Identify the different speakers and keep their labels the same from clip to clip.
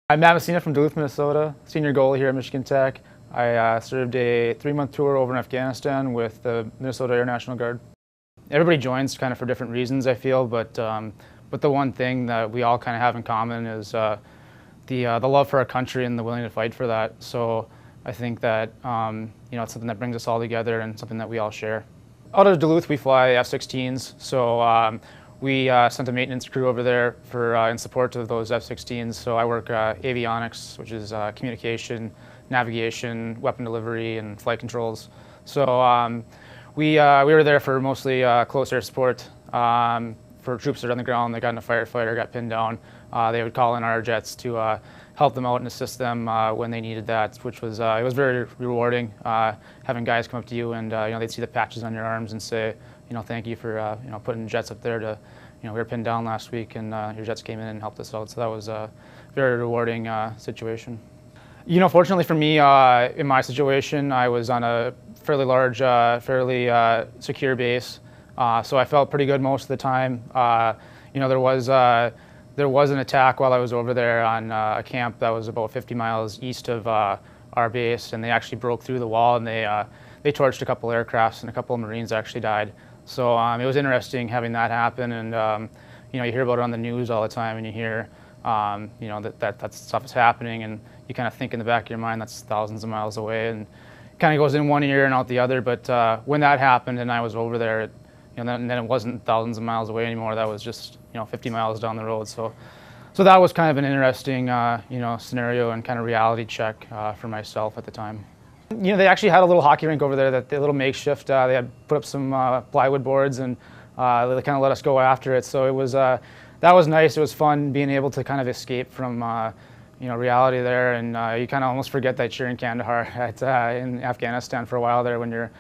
Speaker 1: I'm Matt Messina from Duluth, Minnesota, senior goalie here at Michigan Tech. I served a 3-month tour over in Afghanistan with the Minnesota Air National Guard. Everybody joins kind of for different reasons, I feel, but the one thing that we all kind of have in common is the love for our country and the willing to fight for that. So I think that it's something that brings us all together and something that we all share. Out of Duluth, we fly F-16s, so we sent a maintenance crew over there for in support of those F-16s. So I work avionics, which is communication, navigation, weapon delivery, and flight controls. So we were there for mostly close air support for troops that are on the ground. They got in a firefighter, got pinned down. They would call in our jets to help them out and assist them when they needed that, which was it was very rewarding. Having guys come up to you and they'd see the patches on your arms and say, thank you for putting jets up there to, we were pinned down last week and your jets came in and helped us out. So that was a very rewarding situation. Fortunately for me, in my situation, I was on a fairly large, fairly secure base, so I felt pretty good most of the time. There was an attack while I was over there on a camp that was about 50 miles east of our base, and they actually broke through the wall and they torched a couple aircrafts and a couple of Marines actually died. So it was interesting having that happen, and you hear about it on the news all the time, and you hear that stuff is happening, and you kind of think in the back of your mind that's thousands of miles away, and it kind of goes in one ear and out the other. But when that happened and I was over there, then it wasn't thousands of miles away anymore. That was just 50 miles down the road. So that was kind of an interesting scenario and kind of reality check for myself at the time. They actually had a little hockey rink over there, a little makeshift. They had put up some plywood boards, and they kind of let us go after it. So it was that was nice. It was fun being able to kind of escape from reality there, and you kind of almost forget that you're in Kandahar in Afghanistan for a while there when you're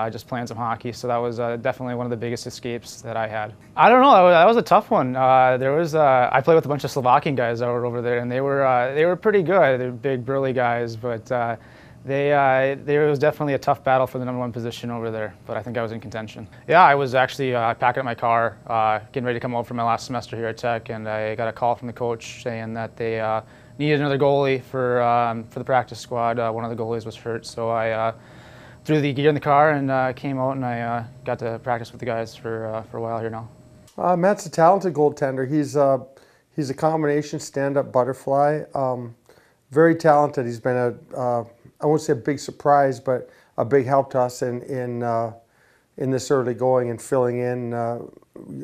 Speaker 1: just playing some hockey. So that was definitely one of the biggest escapes that I had. I don't know, that was a tough one. I played with a bunch of Slovakian guys that were over there, and they were pretty good. They're big, burly guys, but it was definitely a tough battle for the #1 position over there, but I think I was in contention. Yeah, I was actually packing up my car, getting ready to come out for my last semester here at Tech, and I got a call from the coach saying that they needed another goalie for the practice squad. One of the goalies was hurt, so I threw the gear in the car and came out, and I got to practice with the guys for a while here now.
Speaker 2: Matt's a talented goaltender. He's a combination stand-up butterfly. Very talented. He's been I won't say a big surprise, but a big help to us in this early going and filling in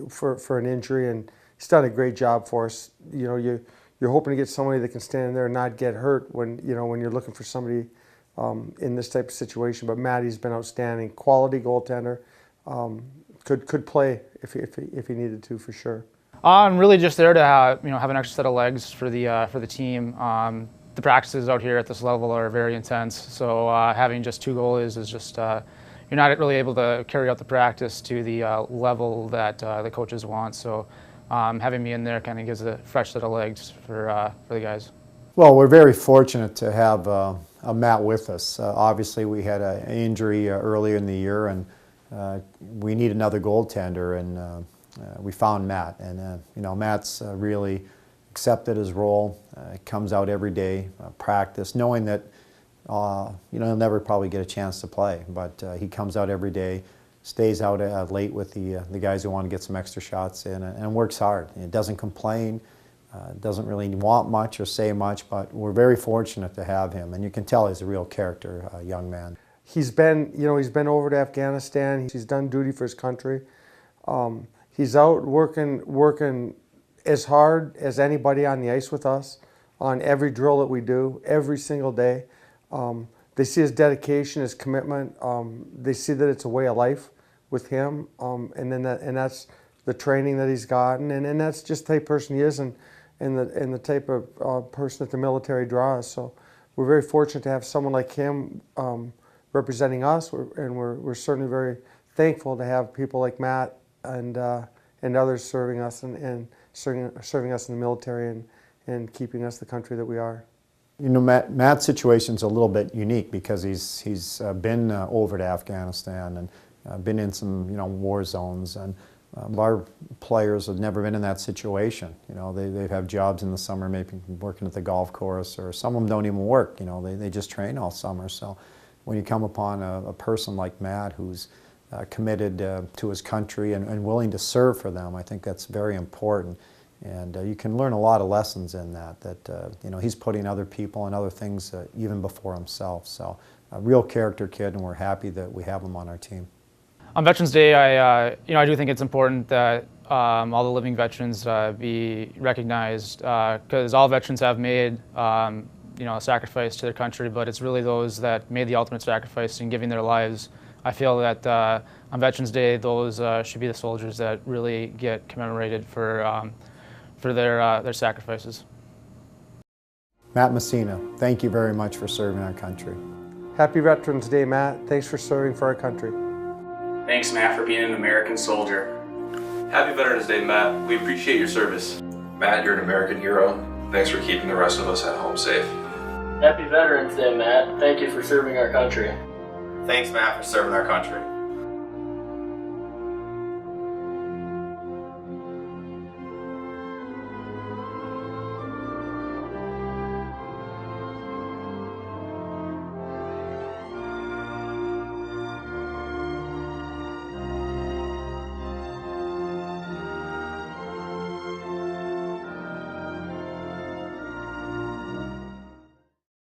Speaker 2: for an injury, and he's done a great job for us. You're hoping to get somebody that can stand in there and not get hurt when you're looking for somebody in this type of situation. But Matty's been outstanding, quality goaltender. Could play if he needed to, for sure.
Speaker 1: I'm really just there to have an extra set of legs for the team. The practices out here at this level are very intense, so having just 2 goalies is just you're not really able to carry out the practice to the level that the coaches want. So having me in there kind of gives a fresh set of legs for the guys.
Speaker 3: Well, we're very fortunate to have Matt with us. Obviously, we had an injury earlier in the year, and we need another goaltender, and we found Matt. And Matt's really accepted his role. Comes out every day, practice, knowing that he'll never probably get a chance to play, but he comes out every day, stays out late with the guys who want to get some extra shots in, and works hard. He doesn't complain, doesn't really want much or say much, but we're very fortunate to have him, and you can tell he's a real character, young man.
Speaker 2: He's been over to Afghanistan. He's done duty for his country. He's out working as hard as anybody on the ice with us on every drill that we do, every single day. They see his dedication, his commitment. They see that it's a way of life with him, and that's the training that he's gotten, and that's just the type of person he is, and the type of person that the military draws. So we're very fortunate to have someone like him representing us, and we're certainly very thankful to have people like Matt and others serving us and serving us in the military and keeping us the country that we are.
Speaker 3: Matt's situation's a little bit unique because he's been over to Afghanistan and been in some war zones, and Our players have never been in that situation. You know, they have jobs in the summer, maybe working at the golf course, or some of them don't even work. You know, they just train all summer. So when you come upon a person like Matt who's committed to his country and willing to serve for them, I think that's very important. And you can learn a lot of lessons in that you know, he's putting other people and other things even before himself. So a real character kid, and we're happy that we have him on our team.
Speaker 1: On Veterans Day, I do think it's important that all the living veterans be recognized, because all veterans have made a sacrifice to their country, but it's really those that made the ultimate sacrifice in giving their lives. I feel that on Veterans Day, those should be the soldiers that really get commemorated for their sacrifices.
Speaker 3: Matt Messina, thank you very much for serving our country.
Speaker 2: Happy Veterans Day, Matt. Thanks for serving for our country.
Speaker 4: Thanks, Matt, for being an American soldier.
Speaker 5: Happy Veterans Day, Matt. We appreciate your service.
Speaker 6: Matt, you're an American hero. Thanks for keeping the rest of us at home safe.
Speaker 7: Happy Veterans Day, Matt. Thank you for serving our country.
Speaker 5: Thanks, Matt, for serving our country.